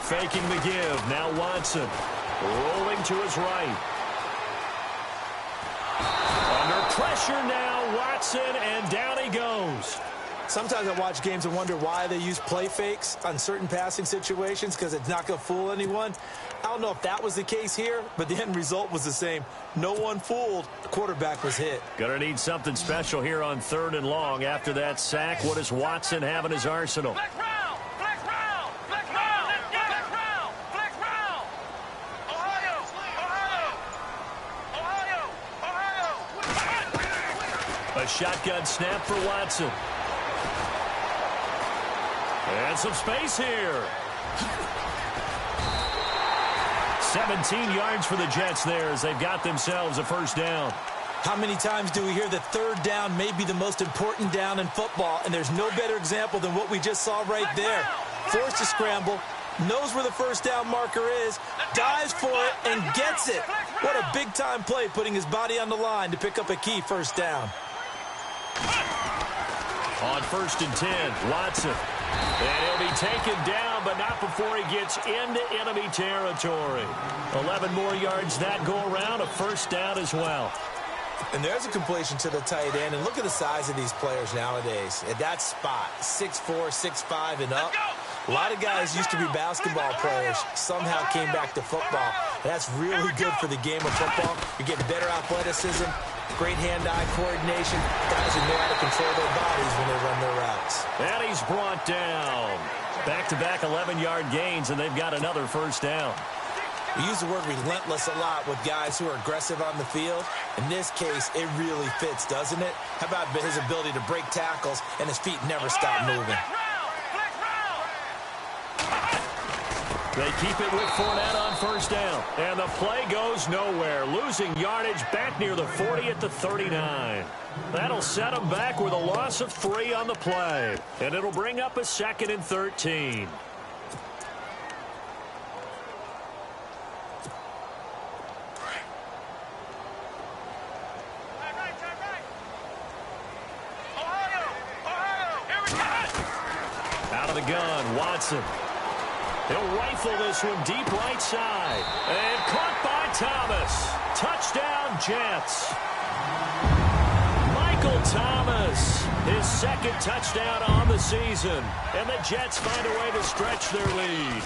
faking the give. Now Watson rolling to his right. Under pressure now, Watson, and down he goes. Sometimes I watch games and wonder why they use play fakes on certain passing situations, because it's not going to fool anyone. I don't know if that was the case here, but the end result was the same. No one fooled. The quarterback was hit. Gonna need something special here on 3rd and long. After that sack, what does Watson have in his arsenal? Flex round! Flex round! Flex round! Flex round! Flex round! Ohio! Ohio! Ohio! A shotgun snap for Watson. And some space here. 17 yards for the Jets there as they've got themselves a first down. How many times do we hear that 3rd down may be the most important down in football, and there's no better example than what we just saw right there. Forced to scramble, knows where the first down marker is, dives for it, and gets it. What a big-time play, putting his body on the line to pick up a key first down. On 1st and 10, Watson. And he'll be taken down, but not before he gets into enemy territory. 11 more yards that go around, a first down as well. And there's a completion to the tight end. And look at the size of these players nowadays. At that spot, 6'4", 6'5", and up. A lot of guys used to be basketball players, somehow came back to football. And that's really good for the game of football. You're getting better athleticism, great hand-eye coordination. Guys who know how to control their bodies when they run their routes. And he's brought down. Back-to-back 11-yard gains, and they've got another first down. We use the word relentless a lot with guys who are aggressive on the field. In this case, it really fits, doesn't it? How about his ability to break tackles and his feet never stop moving? They keep it with Fournette on first down. And the play goes nowhere. Losing yardage back near the 40 at the 39. That'll set them back with a loss of 3 on the play. And it'll bring up a 2nd and 13. Out of the gun, Watson. He'll rifle this one deep right side. And caught by Thomas. Touchdown, Jets. Michael Thomas, his 2nd touchdown on the season. And the Jets find a way to stretch their lead.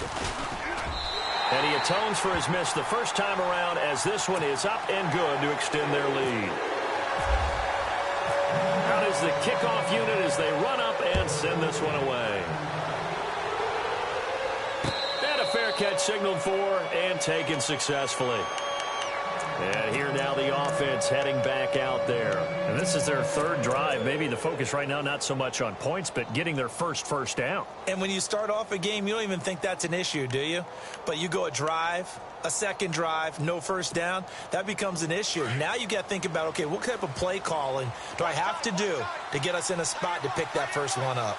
And he atones for his miss the first time around as this one is up and good to extend their lead. Out is the kickoff unit as they run up and send this one away. Fair catch signaled for and taken successfully. And here now the offense heading back out there. And this is their 3rd drive. Maybe the focus right now not so much on points, but getting their first down. And when you start off a game, you don't even think that's an issue, do you? But you go a drive, a 2nd drive, no first down, that becomes an issue. Now you got to think about, okay, what type of play calling do I have to do to get us in a spot to pick that first one up?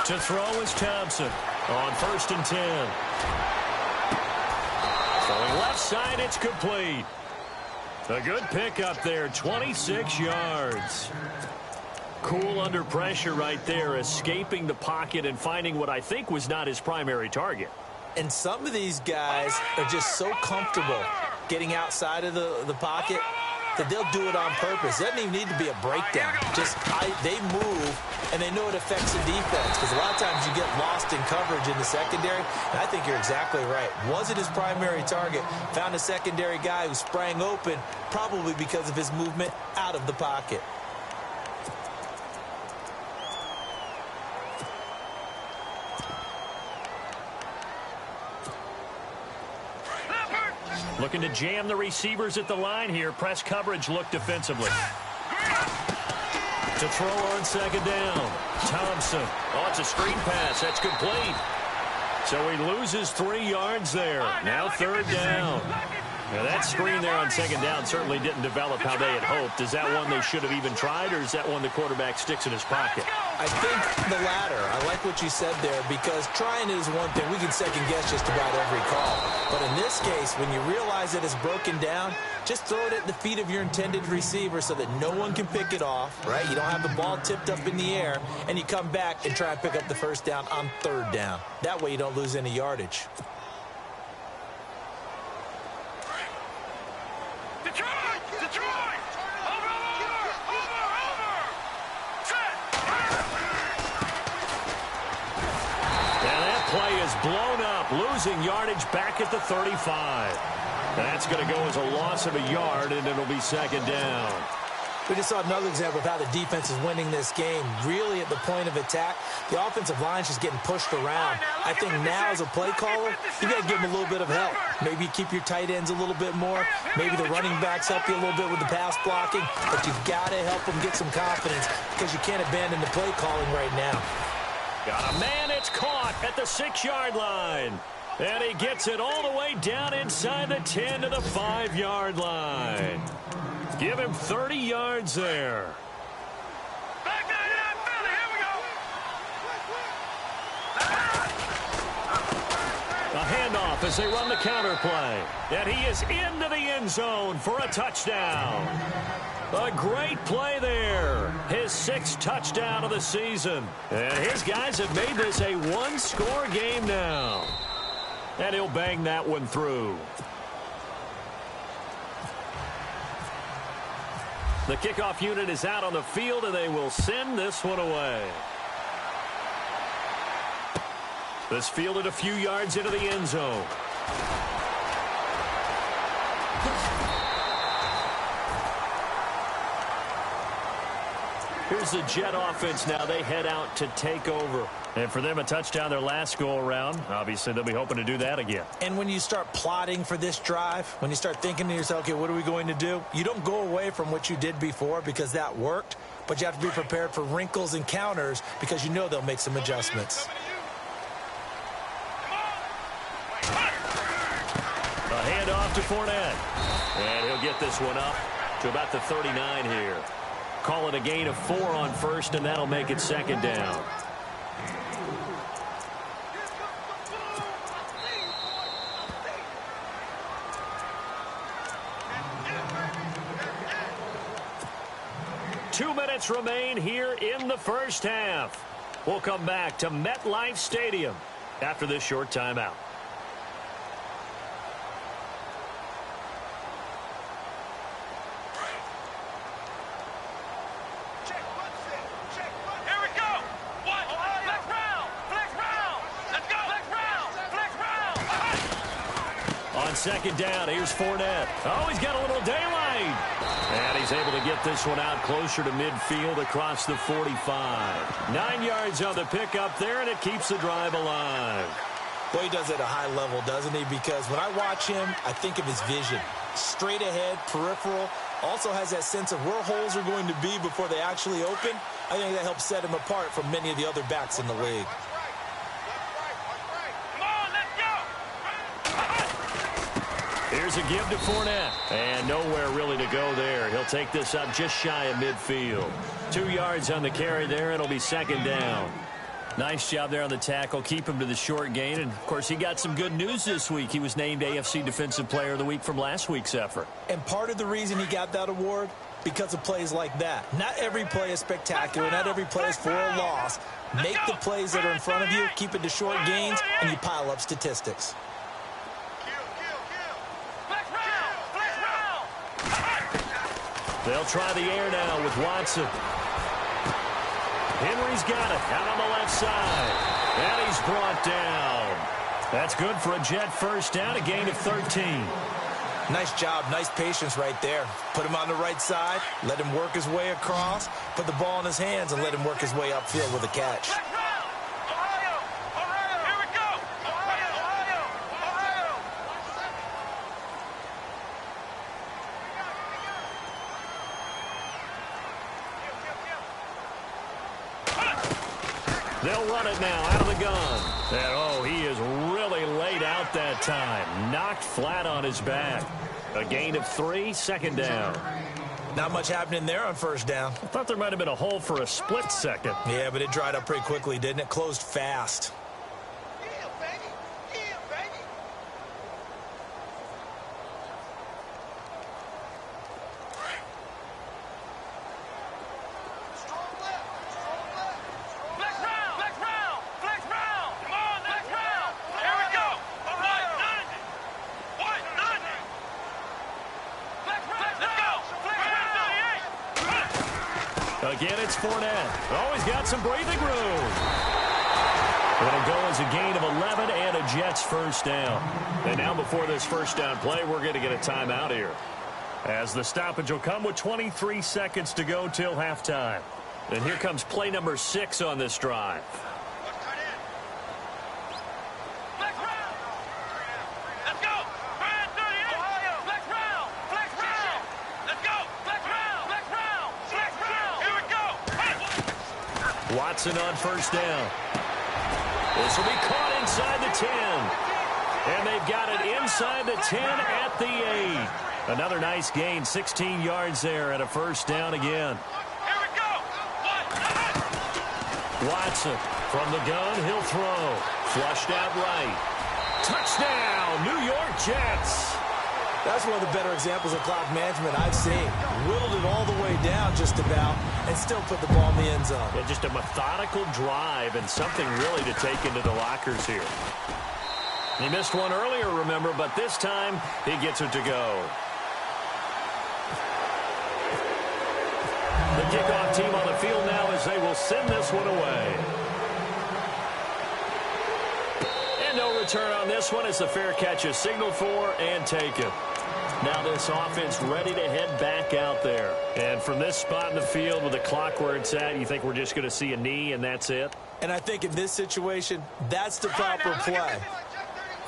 To throw is Thompson on 1st and 10. Throwing left side, it's complete. A good pickup there, 26 yards. Cool under pressure right there, escaping the pocket and finding what I think was not his primary target. And some of these guys are just so comfortable getting outside of the pocket that they'll do it on purpose. It doesn't even need to be a breakdown. Just they move, and they know it affects the defense. Because a lot of times you get lost in coverage in the secondary. And I think you're exactly right. Wasn't his primary target. Found a secondary guy who sprang open, probably because of his movement out of the pocket. Looking to jam the receivers at the line here. Press coverage look defensively. To throw on 2nd down. Thompson. Oh, it's a screen pass. That's complete. So he loses 3 yards there. Now 3rd down. Now that screen there on 2nd down certainly didn't develop how they had hoped. Is that one they should have even tried, or is that one the quarterback sticks in his pocket? I think the latter. I like what you said there because trying it is one thing. We can second guess just about every call. But in this case, when you realize that it's broken down, just throw it at the feet of your intended receiver so that no one can pick it off, right? You don't have the ball tipped up in the air, and you come back and try and pick up the first down on third down. That way you don't lose any yardage. Detroit! Detroit! Over! Set! And that play is blown up, losing yardage back at the 35. That's going to go as a loss of a yard, and it'll be second down. We just saw another example of how the defense is winning this game. Really at the point of attack, the offensive line is just getting pushed around. I think now as a play caller, you got to give them a little bit of help. Maybe you keep your tight ends a little bit more. Maybe the running backs help you a little bit with the pass blocking. But you've got to help them get some confidence because you can't abandon the play calling right now. Got a man, it's caught at the 6-yard line. And he gets it all the way down inside the 10 to the 5-yard line. Give him 30 yards there. Back down here, Philly. Here we go. A handoff as they run the counter play. And he is into the end zone for a touchdown. A great play there. His 6th touchdown of the season. And his guys have made this a one-score game now. And he'll bang that one through. The kickoff unit is out on the field, and they will send this one away. This fielded a few yards into the end zone. Here's the Jet offense now. They head out to take over. And for them, a touchdown their last go-around. Obviously, they'll be hoping to do that again. And when you start plotting for this drive, when you start thinking to yourself, okay, what are we going to do? You don't go away from what you did before because that worked, but you have to be prepared for wrinkles and counters because you know they'll make some adjustments. A handoff to Fournette. And he'll get this one up to about the 39 here. Call it a gain of 4 on first, and that'll make it second down. Two minutes remain here in the first half. We'll come back to MetLife Stadium after this short timeout. Here we go. What? Flex round. Flex round. Let's go. Flex round. Flex round. On second down, here's Fournette. Oh, he's got a little daylight. And he's able to get this one out closer to midfield across the 45. 9 yards on the pickup there, and it keeps the drive alive. Boy, he does it at a high level, doesn't he? Because when I watch him, I think of his vision. Straight ahead, peripheral. Also has that sense of where holes are going to be before they actually open. I think that helps set him apart from many of the other backs in the league. Come on, let's go. Here's a give to Fournette. And nowhere really to go there. He'll take this up just shy of midfield. 2 yards on the carry there. It'll be second down. Nice job there on the tackle. Keep him to the short gain. And, of course, he got some good news this week. He was named AFC Defensive Player of the Week from last week's effort. And part of the reason he got that award, because of plays like that. Not every play is spectacular. Not every play is for a loss. Make the plays that are in front of you, keep it to short gains, and you pile up statistics. Flex round. Flex round. They'll try the air now with Watson. Henry's got it out on the left side. And he's brought down. That's good for a Jet first down, a gain of 13. Nice job, nice patience right there. Put him on the right side, let him work his way across, put the ball in his hands, and let him work his way upfield with a catch. Flex round. Ohio. Ohio. Here we go. Ohio. Ohio. Ohio. They'll run it now out of the gun. And, oh, he is really laid out that time. Knocked flat on his back. A gain of 3, second down. Not much happening there on first down. I thought there might have been a hole for a split second. Yeah, but it dried up pretty quickly, didn't it? Closed fast. Again, it's Fournette. Always got some breathing room. It'll go as a gain of 11 and a Jets first down. And now before this first down play, we're going to get a timeout here, as the stoppage will come with 23 seconds to go till halftime. And here comes play number 6 on this drive. Watson on first down. This will be caught inside the 10. And they've got it inside the 10 at the 8. Another nice gain, 16 yards there and a first down again. Here we go. Watson from the gun, he'll throw. Flushed out right. Touchdown, New York Jets. That's one of the better examples of clock management I've seen. Whittled it all the way down just about and still put the ball in the end zone. Yeah, just a methodical drive and something really to take into the lockers here. He missed one earlier, remember, but this time he gets it to go. The kickoff team on the field now as they will send this one away. And no return on this one as the fair catch is signaled for and taken. Now this offense ready to head back out there. And from this spot in the field with the clock where it's at, you think we're just going to see a knee and that's it? And I think in this situation, that's the proper play.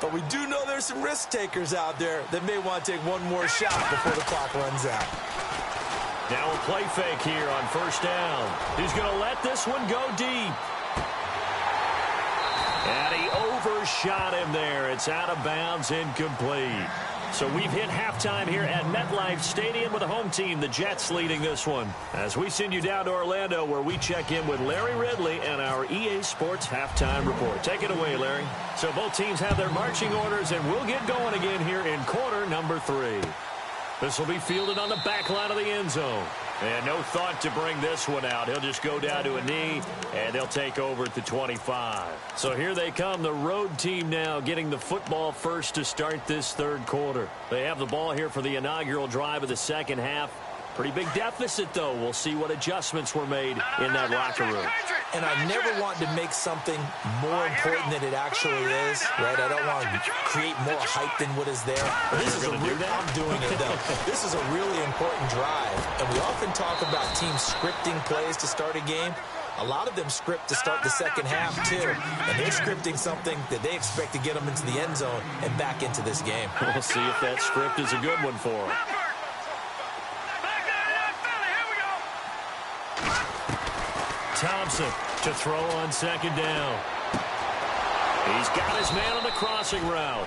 But we do know there's some risk takers out there that may want to take one more shot before the clock runs out. Now a play fake here on first down. He's going to let this one go deep. And he overshot him there. It's out of bounds, incomplete. So we've hit halftime here at MetLife Stadium with the home team, the Jets, leading this one. As we send you down to Orlando, where we check in with Larry Ridley and our EA Sports halftime report. Take it away, Larry. So both teams have their marching orders, and we'll get going again here in quarter number 3. This will be fielded on the back line of the end zone. And no thought to bring this one out. He'll just go down to a knee, and they'll take over at the 25. So here they come, the road team now getting the football first to start this third quarter. They have the ball here for the inaugural drive of the second half. Pretty big deficit, though. We'll see what adjustments were made in that locker room. And I never want to make something more important than it actually is, right? I don't want to create more hype than what is there. This is I'm doing it, though. This is a really important drive. And we often talk about teams scripting plays to start a game. A lot of them script to start the second half, too. And they're scripting something that they expect to get them into the end zone and back into this game. We'll see if that script is a good one for them. Thompson to throw on second down. He's got his man on the crossing route.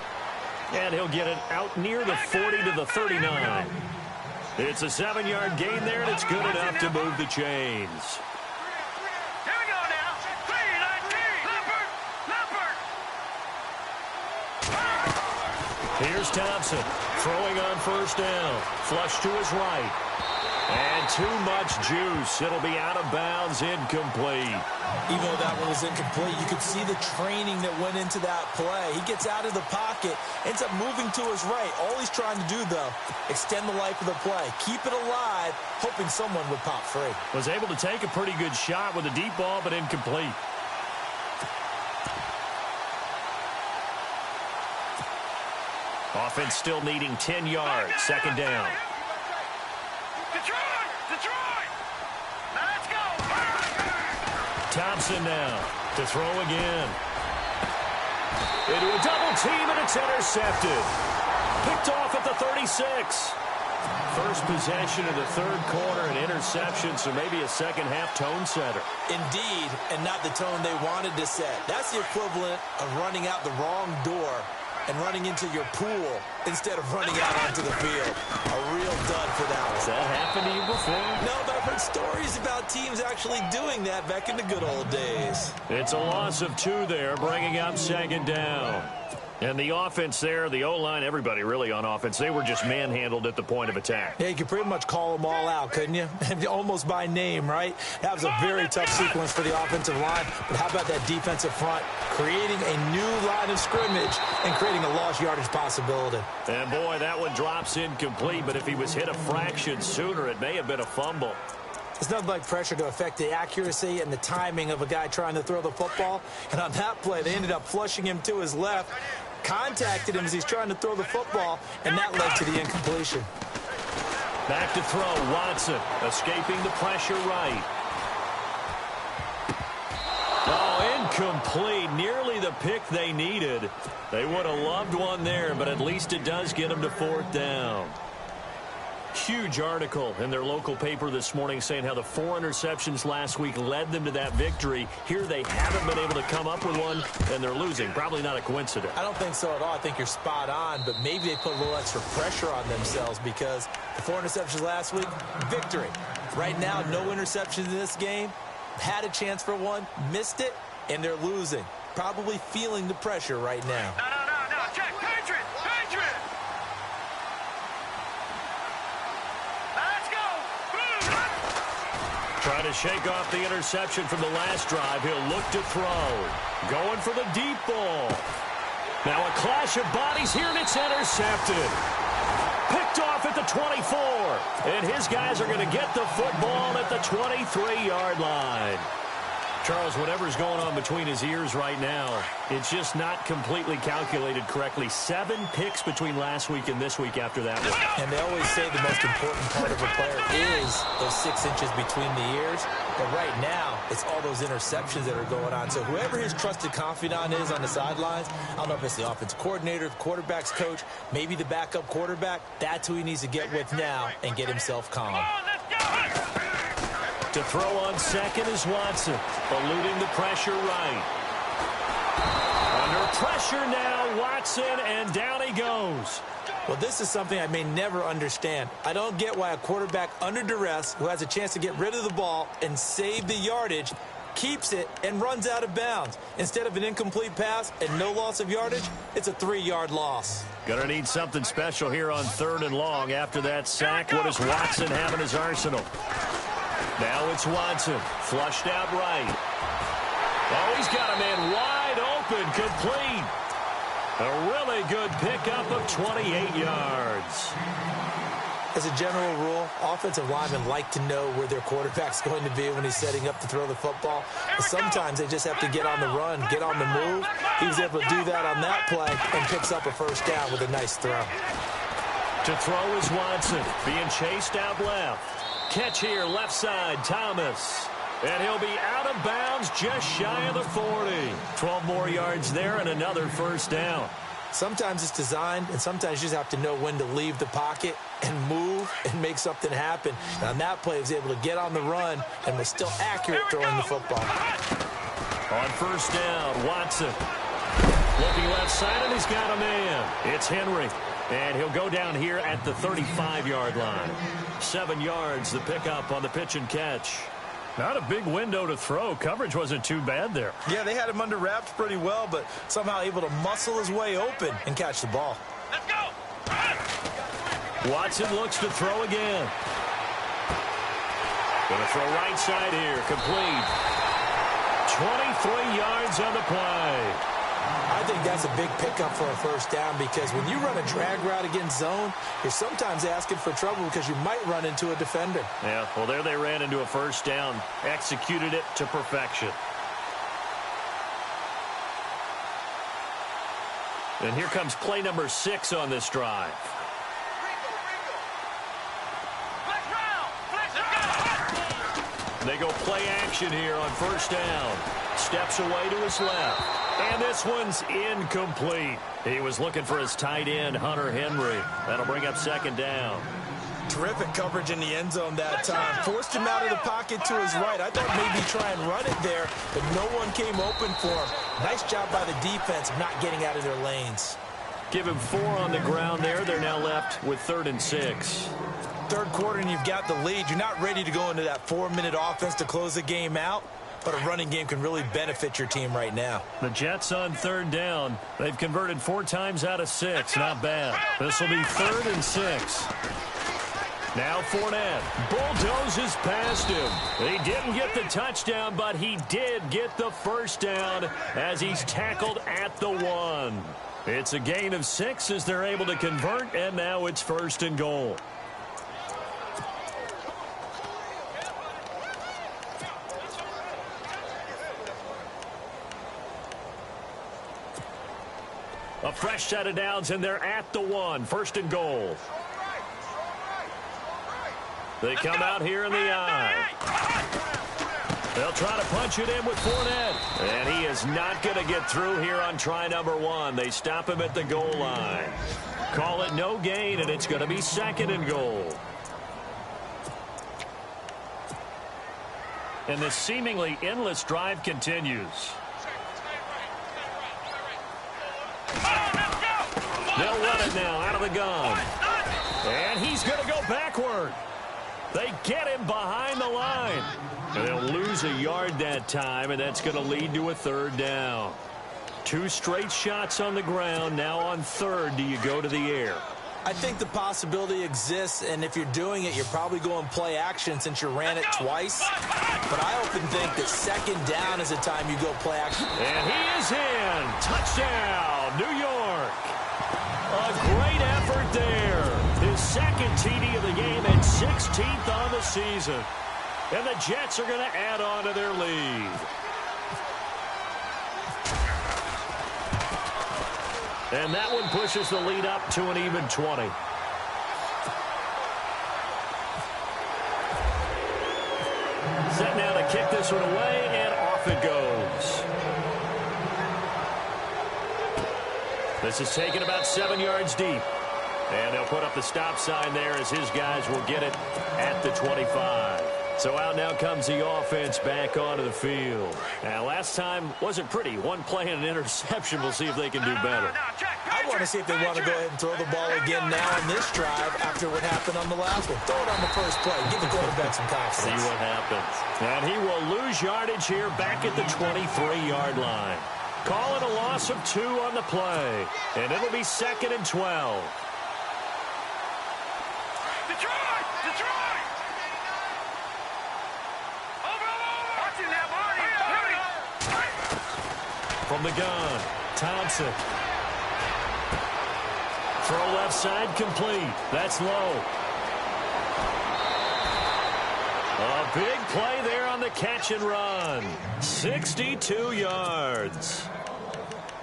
And he'll get it out near the 40 to the 39. It's a 7-yard gain there, and it's good enough to move the chains. Here we go now. 3-19. Here's Thompson throwing on first down. Flush to his right. And too much juice. It'll be out of bounds, incomplete. Even though that one was incomplete, you could see the training that went into that play. He gets out of the pocket, ends up moving to his right. All he's trying to do, though, extend the life of the play. Keep it alive, hoping someone would pop free. Was able to take a pretty good shot with a deep ball, but incomplete. Offense still needing 10 yards. Second down. Detroit! Now let's go! Thompson now to throw again. Into a double team, and it's intercepted. Picked off at the 36. First possession of the third quarter, an interception, so maybe a second-half tone setter. Indeed, and not the tone they wanted to set. That's the equivalent of running out the wrong door and running into your pool instead of running out onto the field. A real dud for that one. Has that happened to you before? No, but I've heard stories about teams actually doing that back in the good old days. It's a loss of 2 there, bringing up second down. And the offense there, the O-line, everybody really on offense, they were just manhandled at the point of attack. Yeah, you could pretty much call them all out, couldn't you? Almost by name, right? That was a very tough sequence for the offensive line. But how about that defensive front creating a new line of scrimmage and creating a lost yardage possibility? And, boy, that one drops incomplete. But if he was hit a fraction sooner, it may have been a fumble. It's nothing like pressure to affect the accuracy and the timing of a guy trying to throw the football. And on that play, they ended up flushing him to his left, contacted him as he's trying to throw the football, and that led to the incompletion. Back to throw, Watson, escaping the pressure right. Oh, incomplete, nearly the pick they needed. They would have loved one there, but at least it does get them to 4th down. Huge article in their local paper this morning saying how the 4 interceptions last week led them to that victory. Here they haven't been able to come up with one, and they're losing. Probably not a coincidence. I don't think so at all. I think you're spot on, but maybe they put a little extra pressure on themselves because the 4 interceptions last week, victory. Right now, no interceptions in this game. Had a chance for one, missed it, and they're losing. Probably feeling the pressure right now. No. Check. Patriot. Let's go. Trying to shake off the interception from the last drive. He'll look to throw. Going for the deep ball. Now a clash of bodies here, and it's intercepted. Picked off at the 24. And his guys are going to get the football at the 23-yard line. Charles, whatever's going on between his ears right now, it's just not completely calculated correctly. 7 picks between last week and this week after that one. And they always say the most important part of a player is those 6 inches between the ears. But right now, it's all those interceptions that are going on. So whoever his trusted confidant is on the sidelines, I don't know if it's the offensive coordinator, the quarterback's coach, maybe the backup quarterback, that's who he needs to get with now and get himself calm. To throw on second is Watson, eluding the pressure right. Under pressure now, Watson, and down he goes. Well, this is something I may never understand. I don't get why a quarterback under duress who has a chance to get rid of the ball and save the yardage keeps it and runs out of bounds. Instead of an incomplete pass and no loss of yardage, it's a 3-yard loss. Gonna need something special here on 3rd and long after that sack. What does Watson have in his arsenal? Now it's Watson, flushed out right. Oh, he's got a man wide open, complete. A really good pickup of 28 yards. As a general rule, offensive linemen like to know where their quarterback's going to be when he's setting up to throw the football. But sometimes they just have to get on the run, get on the move. He was able to do that on that play and picks up a 1st down with a nice throw. To throw is Watson, being chased out left. Catch here, left side, Thomas. And he'll be out of bounds just shy of the 40. 12 more yards there and another 1st down. Sometimes it's designed, and sometimes you just have to know when to leave the pocket and move and make something happen. And on that play, he was able to get on the run and was still accurate throwing the football. On 1st down, Watson. Looking left side, and he's got a man. It's Henry. And he'll go down here at the 35-yard line. 7 yards, the pickup on the pitch and catch. Not a big window to throw. Coverage wasn't too bad there. Yeah, they had him under wraps pretty well, but somehow able to muscle his way open and catch the ball. Let's go. Watson looks to throw again. Gonna throw right side here, complete. 23 yards on the play. I think that's a big pickup for a 1st down because when you run a drag route against zone, you're sometimes asking for trouble because you might run into a defender. Yeah, well, there they ran into a 1st down, executed it to perfection. And here comes play number 6 on this drive. They go play action here on 1st down. Steps away to his left. And this one's incomplete. He was looking for his tight end, Hunter Henry. That'll bring up 2nd down. Terrific coverage in the end zone that time. Forced him out of the pocket to his right. I thought maybe try and run it there, but no one came open for him. Nice job by the defense of not getting out of their lanes. Give him 4 on the ground there. They're now left with 3rd and 6. Third quarter and you've got the lead. You're not ready to go into that 4-minute offense to close the game out, but a running game can really benefit your team right now. The Jets on 3rd down. They've converted 4 times out of 6. Not bad. This will be 3rd and 6. Now Fournette bulldozes past him. He didn't get the touchdown, but he did get the first down as he's tackled at the 1. It's a gain of 6 as they're able to convert, and now it's 1st and goal. A fresh set of downs, and they're at the 1. 1st and goal. They come out here in the eye. They'll try to punch it in with Fournette. And he is not going to get through here on try number 1. They stop him at the goal line. Call it no gain, and it's going to be 2nd and goal. And this seemingly endless drive continues. They'll run it now out of the gun. And he's going to go backward. They get him behind the line. And they'll lose a yard that time, and that's going to lead to a 3rd down. 2 straight shots on the ground. Now on 3rd, do you go to the air? I think the possibility exists, and if you're doing it, you're probably going play action since you ran it twice. But I often think that 2nd down is the time you go play action. And he is in. Touchdown, New York. A great effort there. His 2nd TD of the game and 16th on the season. And the Jets are going to add on to their lead. And that one pushes the lead up to an even 20. Set now to kick this one away, and off it goes. This is taken about 7 yards deep. And they'll put up the stop sign there as his guys will get it at the 25. So out now comes the offense back onto the field. Now, last time wasn't pretty. 1 play and an interception. We'll see if they can do better. I want to see if they want to go ahead and throw the ball again now on this drive after what happened on the last one. Throw it on the first play. Give the quarterback some confidence. See what happens. And he will lose yardage here back at the 23-yard line. Call it a loss of 2 on the play. And it'll be 2nd and 12. From the gun, Thompson. Throw left side complete. That's low. A big play there on the catch and run. 62 yards.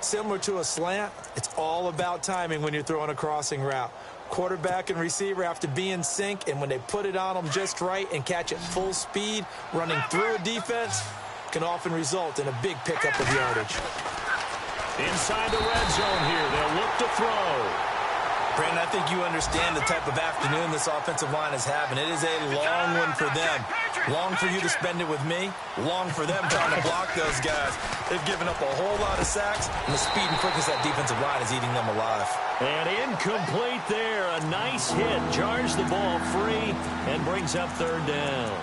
Similar to a slant, it's all about timing when you're throwing a crossing route. Quarterback and receiver have to be in sync, and when they put it on them just right and catch it full speed, running through a defense can often result in a big pickup of yardage. Inside the red zone here, they'll look to throw. Brandon, I think you understand the type of afternoon this offensive line is having. It is a long one for them. Long for you to spend it with me. Long for them trying to block those guys. They've given up a whole lot of sacks, and the speed and quickness of that defensive line is eating them alive. And incomplete there. A nice hit. Jars the ball free and brings up 3rd down.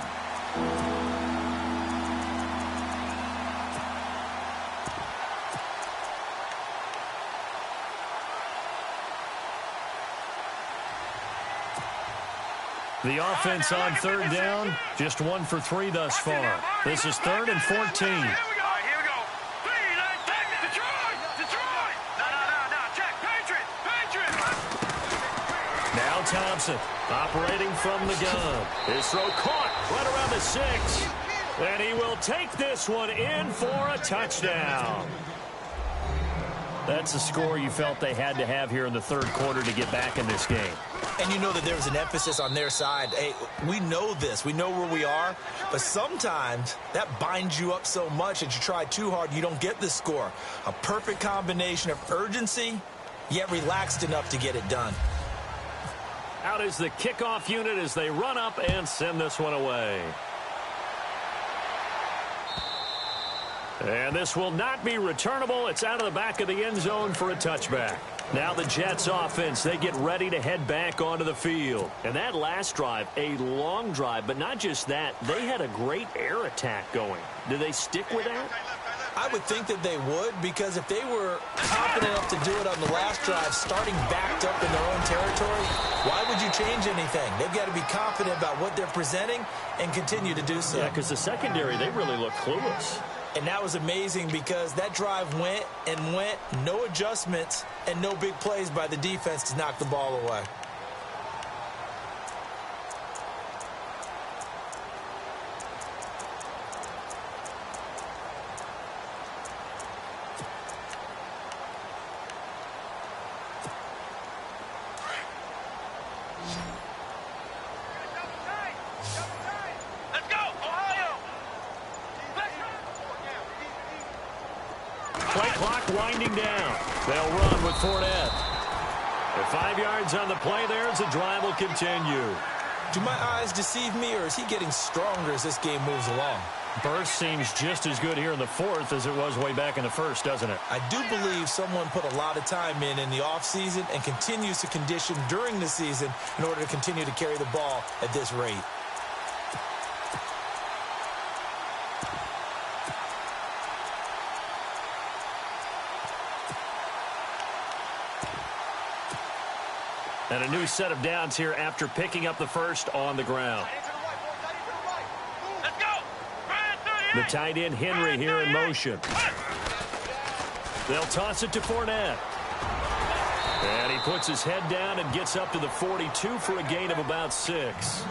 The offense on 3rd down, just 1 for 3 thus far. This is 3rd and 14. Here we go. Detroit. No. Check. Patriot. Now Thompson operating from the gun. His throw caught right around the 6. And he will take this one in for a touchdown. That's a score you felt they had to have here in the 3rd quarter to get back in this game. And you know that there was an emphasis on their side. Hey, we know this. We know where we are. But sometimes that binds you up so much that you try too hard, you don't get the score. A perfect combination of urgency, yet relaxed enough to get it done. Out is the kickoff unit as they run up and send this one away. And this will not be returnable. It's out of the back of the end zone for a touchback. Now the Jets offense, they get ready to head back onto the field. And that last drive, a long drive, but not just that, they had a great air attack going. Do they stick with that? I would think that they would, because if they were confident enough to do it on the last drive, starting backed up in their own territory, why would you change anything? They've got to be confident about what they're presenting and continue to do so. Yeah, because the secondary, they really look clueless. And that was amazing because that drive went and went, no adjustments and no big plays by the defense to knock the ball away. Play clock winding down. They'll run with Fournette. With 5 yards on the play there as the drive will continue. Do my eyes deceive me, or is he getting stronger as this game moves along? Burst seems just as good here in the fourth as it was way back in the first, doesn't it? I do believe someone put a lot of time in the offseason and continues to condition during the season in order to continue to carry the ball at this rate. And a new set of downs here after picking up the first on the ground. Let's go. The tight end Henry here in motion. They'll toss it to Fournette. And he puts his head down and gets up to the 42 for a gain of about 6.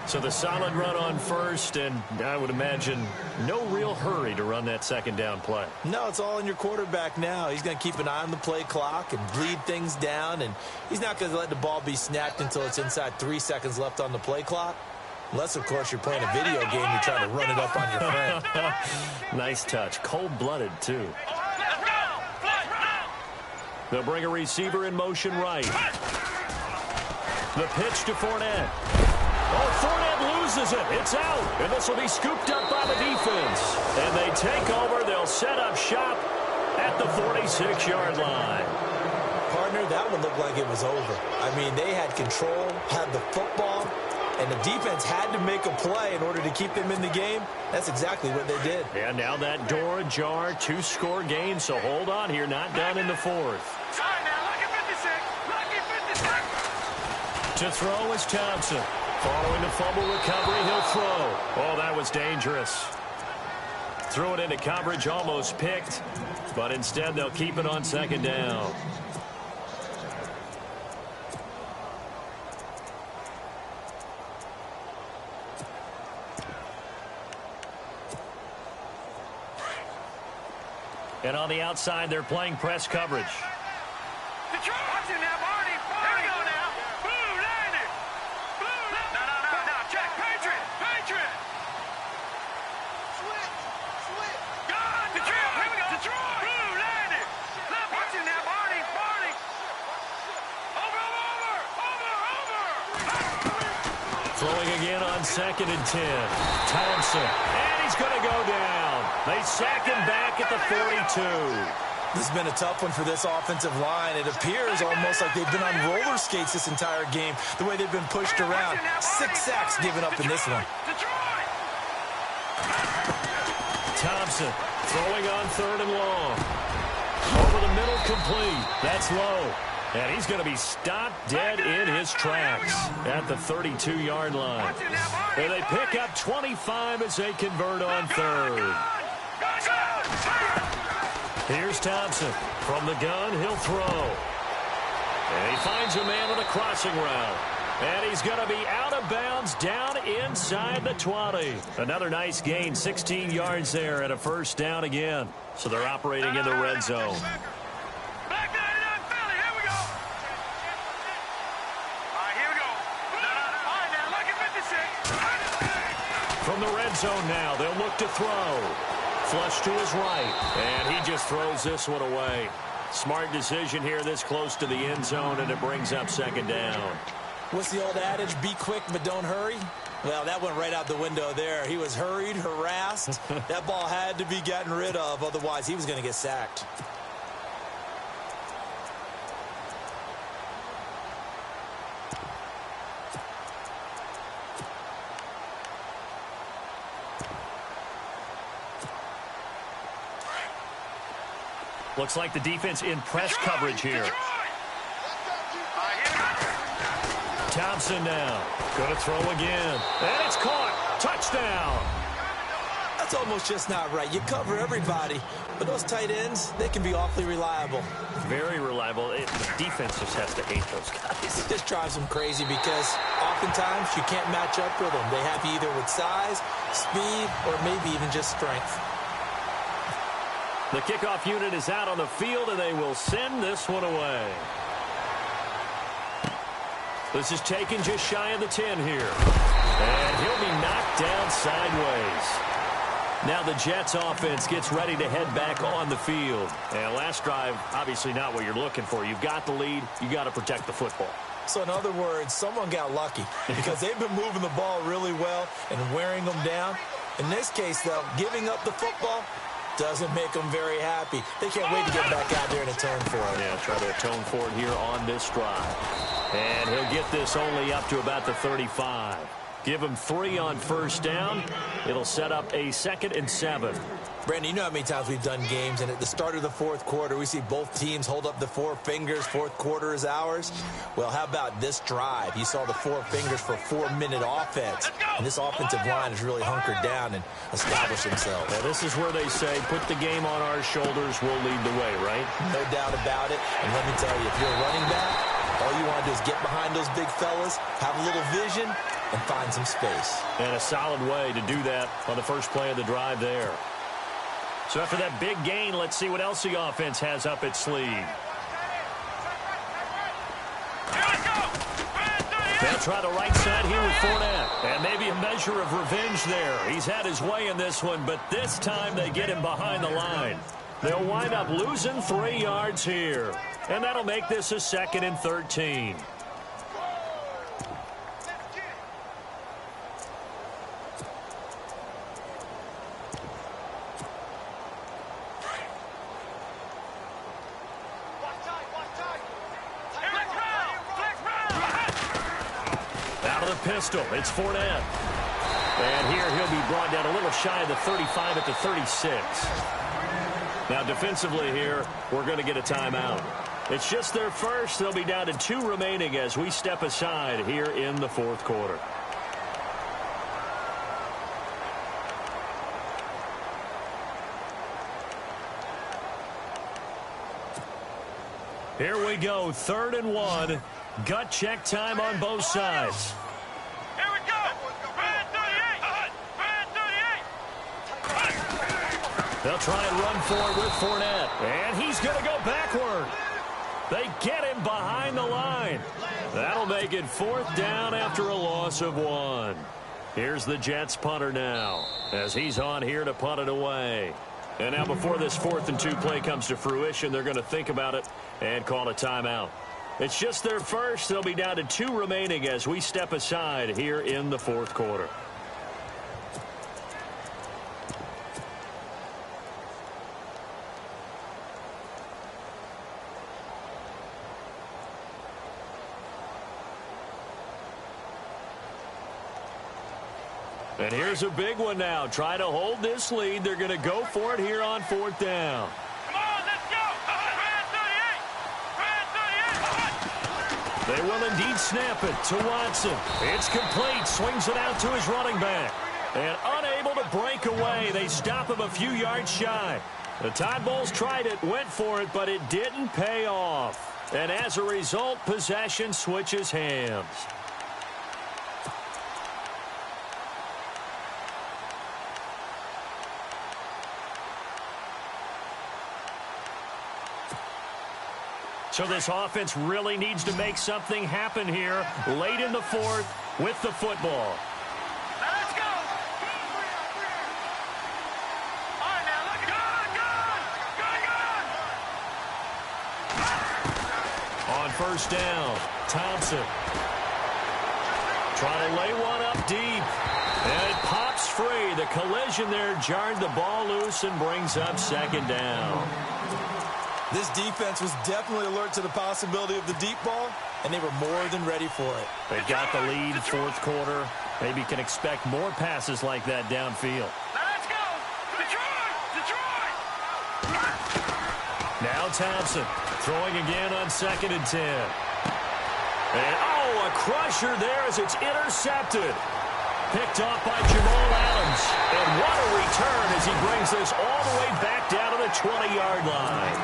So the solid run on first, and I would imagine no real hurry to run that second down play. No, it's all in your quarterback now. He's going to keep an eye on the play clock and bleed things down, and he's not going to let the ball be snapped until it's inside 3 seconds left on the play clock. Unless, of course, you're playing a video game, you're trying to run it up on your friend. Nice touch. Cold-blooded, too. They'll bring a receiver in motion right. The pitch to Fournette. Oh, Fournette loses it. It's out. And this will be scooped up by the defense. And they take over. They'll set up shop at the 46-yard line. Partner, that one looked like it was over. I mean, they had control, had the football, and the defense had to make a play in order to keep them in the game. That's exactly what they did. And now that door ajar, 2-score game. So hold on here, not done in the fourth. To throw is Thompson. Following the fumble recovery, he'll throw. Oh, that was dangerous. Threw it into coverage, almost picked. But instead, they'll keep it on second down. And on the outside, they're playing press coverage. Throwing again on 2nd and 10. Thompson. And he's going to go down. They sack him back at the 42. This has been a tough one for this offensive line. It appears almost like they've been on roller skates this entire game, the way they've been pushed around. 6 sacks given up in this one. Thompson throwing on 3rd and long. Over the middle, complete. That's low. And he's going to be stopped dead in his tracks at the 32-yard line. And they pick up 25 as they convert on 3rd. Here's Thompson. From the gun, he'll throw. And he finds a man on the crossing route. And he's going to be out of bounds down inside the 20. Another nice gain, 16 yards there and a first down again. So they're operating in the red zone. From the red zone now, they'll look to throw. Flush to his right, and he just throws this one away. Smart decision here this close to the end zone, and it brings up second down. What's the old adage, be quick but don't hurry? Well, that went right out the window there. He was hurried, harassed. That ball had to be gotten rid of, otherwise he was going to get sacked. Looks like the defense in press coverage here. Thompson now. Going to throw again. And it's caught. Touchdown. That's almost just not right. You cover everybody, but those tight ends, they can be awfully reliable. Very reliable. The defense just has to hate those guys. It just drives them crazy because oftentimes you can't match up with them. They have you either with size, speed, or maybe even just strength. The kickoff unit is out on the field, and they will send this one away. This is taken just shy of the 10 here. And he'll be knocked down sideways. Now the Jets offense gets ready to head back on the field. And last drive, obviously not what you're looking for. You've got the lead. You got to protect the football. So in other words, someone got lucky because they've been moving the ball really well and wearing them down. In this case, though, giving up the football doesn't make them very happy. They can't wait to get back out there and atone for it. Yeah, try to atone for it here on this drive. And he'll get this only up to about the 35. Give him 3 on first down. It'll set up a 2nd and 7. Brandon, you know how many times we've done games, and at the start of the fourth quarter, we see both teams hold up the 4 fingers. Fourth quarter is ours. Well, how about this drive? You saw the 4 fingers for 4-minute offense, and this offensive line has really hunkered down and established themselves. Now, this is where they say, put the game on our shoulders, we'll lead the way, right? No doubt about it. And let me tell you, if you're a running back, all you want to do is get behind those big fellas, have a little vision, and find some space. And a solid way to do that on the first play of the drive there. So after that big gain, let's see what else the offense has up its sleeve. They'll try the right side here with Fournette. And maybe a measure of revenge there. He's had his way in this one, but this time they get him behind the line. They'll wind up losing 3 yards here. And that'll make this a 2nd and 13. Pistol. It's Fournette. And here he'll be brought down a little shy of the 35 at the 36. Now defensively here, we're going to get a timeout. It's just their first. They'll be down to 2 remaining as we step aside here in the fourth quarter. Here we go, 3rd and 1. Gut check time on both sides. Here we go. Brand 38. Brand 38. They'll try and run for it with Fournette. And he's going to go backward. They get him behind the line. That'll make it 4th down after a loss of 1. Here's the Jets punter now as he's on here to punt it away. And now before this 4th and 2 play comes to fruition, they're going to think about it and call a timeout. It's just their first. They'll be down to 2 remaining as we step aside here in the fourth quarter. And here's a big one now. Try to hold this lead. They're going to go for it here on 4th down. Come on, let's go. Brand 38. Brand 38. They will indeed snap it to Watson. It's complete. Swings it out to his running back. And unable to break away. They stop him a few yards shy. The Tide Bulls tried it, went for it, but it didn't pay off. And as a result, possession switches hands. So this offense really needs to make something happen here late in the fourth with the football. Now let's go. All right, now look at On first down, Thompson. Trying to lay one up deep. And it pops free. The collision there jarred the ball loose and brings up 2nd down. This defense was definitely alert to the possibility of the deep ball, and they were more than ready for it. They got the lead, fourth quarter. Maybe can expect more passes like that downfield. Now let's go. Detroit! Detroit! Now Thompson throwing again on 2nd and 10. And, oh, a crusher there as it's intercepted. Picked off by Jamal Adams. And what a return as he brings this all the way back down to the 20-yard line.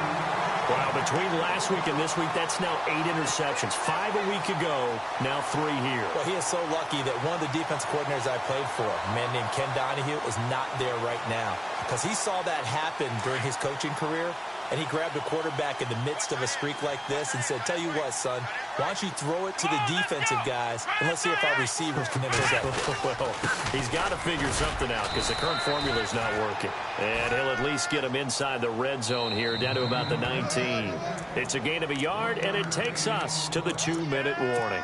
Wow, between last week and this week, that's now 8 interceptions. 5 a week ago, now 3 here. Well, he is so lucky that one of the defense coordinators I played for, a man named Ken Donahue, is not there right now. Because he saw that happen during his coaching career, and he grabbed a quarterback in the midst of a streak like this and said, tell you what, son, why don't you throw it to the defensive guys, and let's see if our receivers can intercept it. Well, he's got to figure something out because the current formula is not working. And he'll at least get him inside the red zone here, down to about the 19. It's a gain of a yard, and it takes us to the 2-minute warning.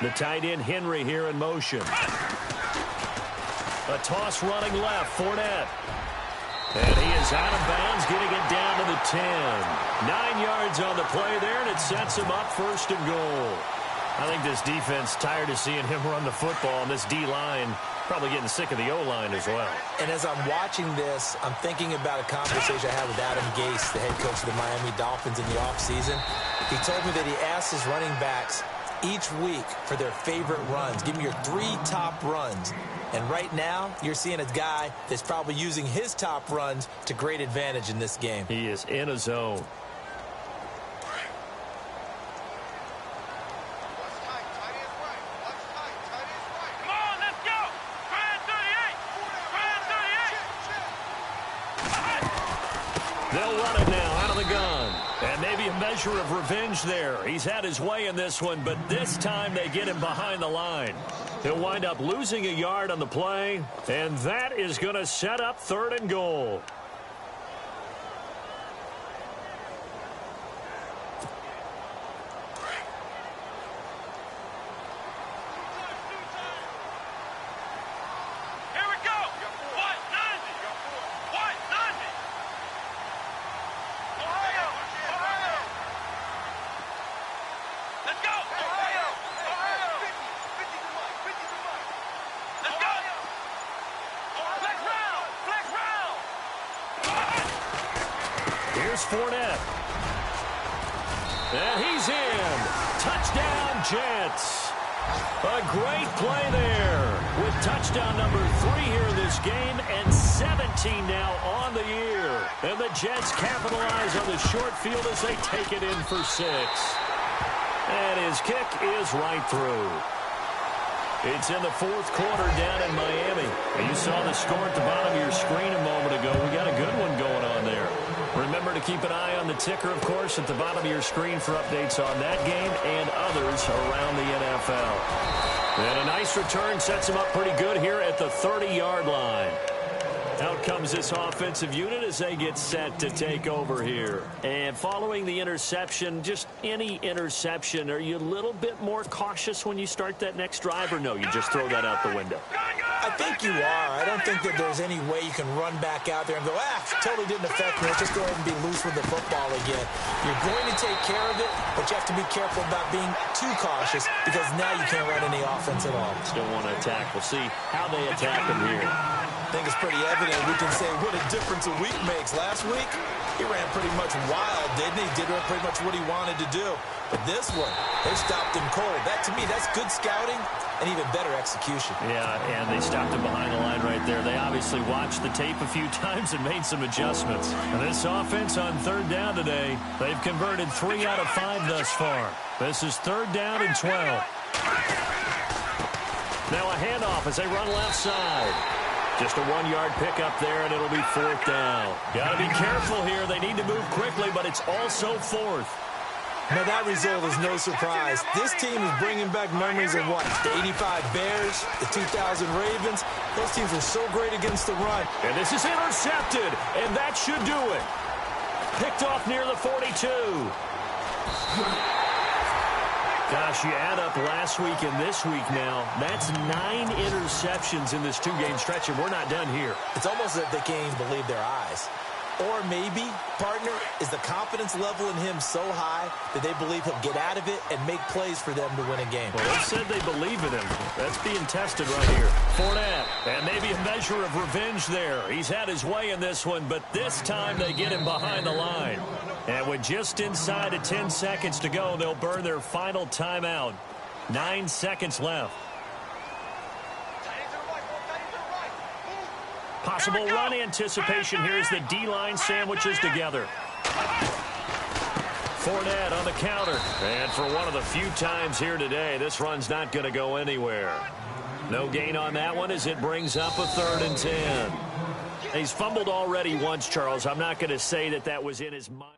The tight end, Henry, here in motion. A toss running left, Fournette. And he is out of bounds, getting it down to the 10. 9 yards on the play there, and it sets him up 1st and goal. I think this defense tired of seeing him run the football, and this D-line probably getting sick of the O-line as well. And as I'm watching this, I'm thinking about a conversation I had with Adam Gase, the head coach of the Miami Dolphins in the offseason. He told me that he asked his running backs each week for their favorite runs. Give me your 3 top runs. And right now, you're seeing a guy that's probably using his top runs to great advantage in this game. He is in a zone. Come on, let's go. Grand 38. Grand 38. They'll run it now out of the gun. And maybe a measure of revenge there. He's had his way in this one, but this time they get him behind the line. He'll wind up losing a yard on the play, and that is going to set up 3rd and goal. Here we go. What? 90. What? 90. Ohio. Ohio. Let's go. Ohio. Ohio. 50 to Mike. 50 to Mike. Let's go. Flex round. Flex round. Here's Fournette. And he's in. Touchdown, Jets. A great play there with touchdown number 3 here in this game and 17 now on the year. And the Jets capitalize on the short field as they take it in for 6. And his kick is right through. It's in the 4th quarter down in Miami. And you saw the score at the bottom of your screen a moment ago. We got a good one going on there. Remember to keep an eye on the ticker, of course, at the bottom of your screen for updates on that game and others around the NFL. And a nice return sets him up pretty good here at the 30-yard line. Out comes this offensive unit as they get set to take over here. And following the interception, just any interception, are you a little bit more cautious when you start that next drive, or no, you just throw that out the window? I think you are. I don't think that there's any way you can run back out there and go, totally didn't affect me. Let's just go ahead and be loose with the football again. You're going to take care of it, but you have to be careful about being too cautious because now you can't run any offense at all. Still want to attack. We'll see how they attack him here. I think it's pretty evident. We can say what a difference a week makes. Last week, he ran pretty much wild, didn't he? Did pretty much what he wanted to do. But this one, they stopped him cold. That, to me, that's good scouting and even better execution. Yeah, and they stopped him behind the line right there. They obviously watched the tape a few times and made some adjustments. And this offense on 3rd down today, they've converted 3 out of 5 thus far. This is 3rd down and 12. Now a handoff as they run left side. Just a 1-yard pickup there, and it'll be 4th down. Got to be careful here. They need to move quickly, but it's also 4th. Now, that result is no surprise. This team is bringing back memories of what? The 85 Bears, the 2000 Ravens. Those teams were so great against the run. And this is intercepted, and that should do it. Picked off near the 42. Gosh, you add up last week and this week now, that's 9 interceptions in this 2-game stretch, and we're not done here. It's almost as if they can't even believe their eyes. Or maybe, partner, is the confidence level in him so high that they believe he'll get out of it and make plays for them to win a game. Well, they said they believe in him. That's being tested right here. Fournette, and maybe a measure of revenge there. He's had his way in this one, but this time they get him behind the line. And with just inside of 10 seconds to go, they'll burn their final timeout. 9 seconds left. Possible run anticipation. Here's the D-line sandwiches together. Fournette on the counter. And for one of the few times here today, this run's not going to go anywhere. No gain on that one as it brings up a 3rd and 10. He's fumbled already once, Charles. I'm not going to say that that was in his mind.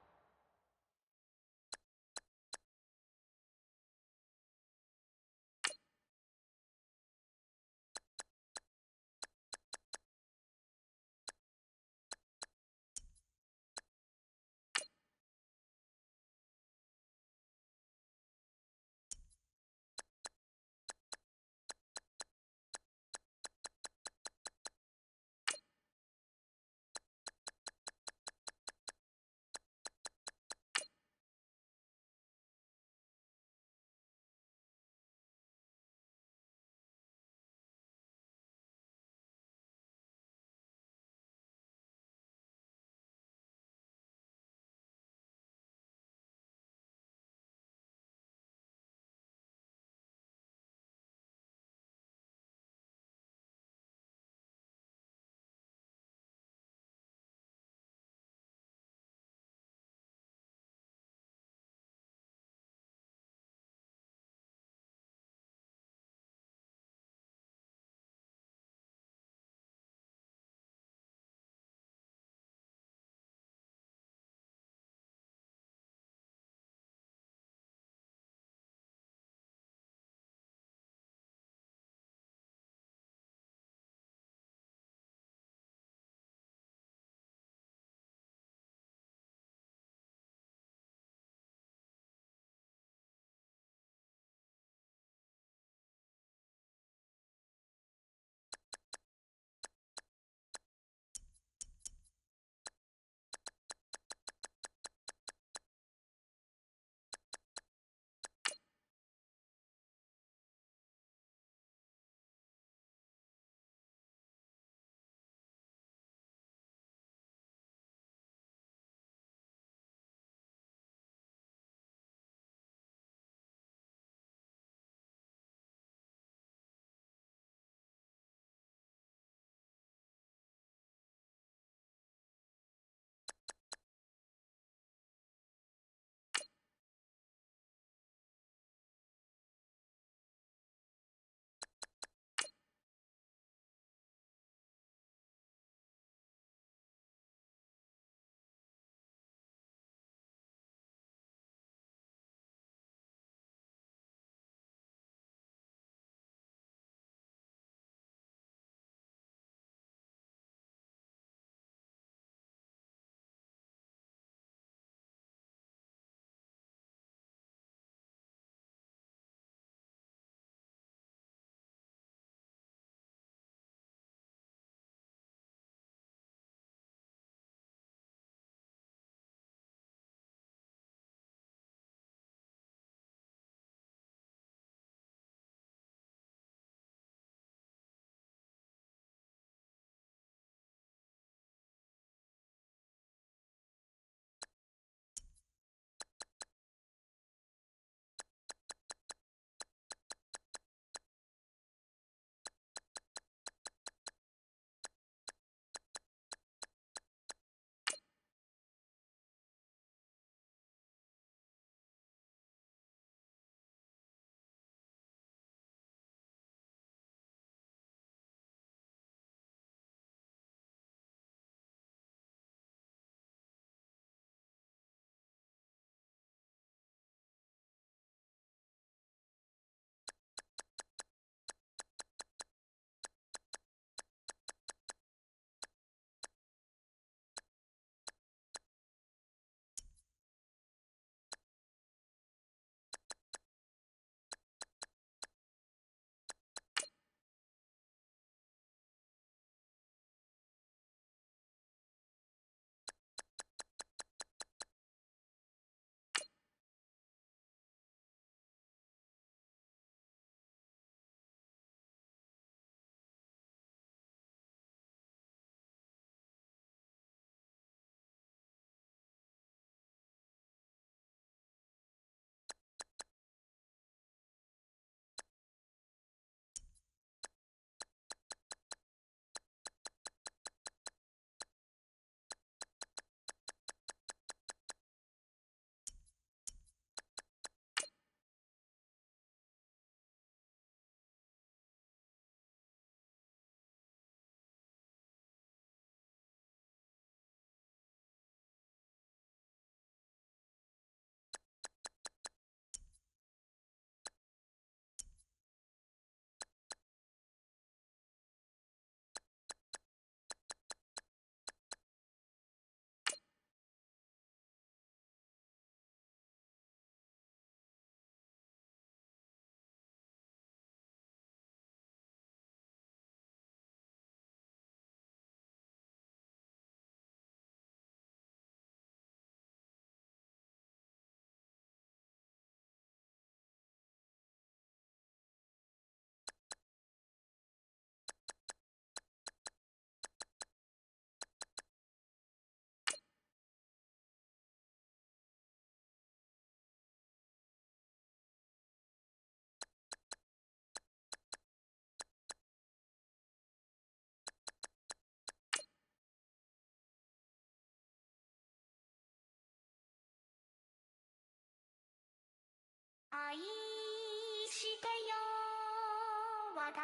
抱い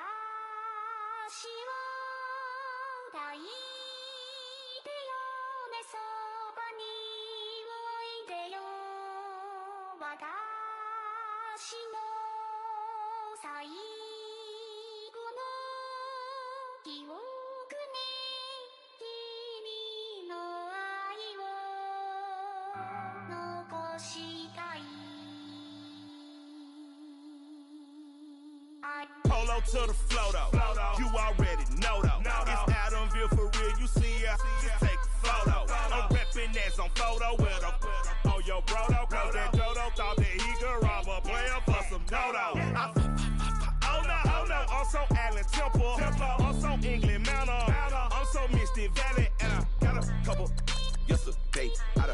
てよねそばにおいでよ私の最後の記憶に君の愛を残したい Polo to the flow though. You already know though. It's Adamville for real. You see ya, just take a photo. I'm reppin' that's on photo with a on your brodo. Cause that Jodo thought that he could rob a player for some dodo. Oh no, I'm so Allen Temple. I'm so England Manor. I'm so Misty Valley. And I got a couple yesterday out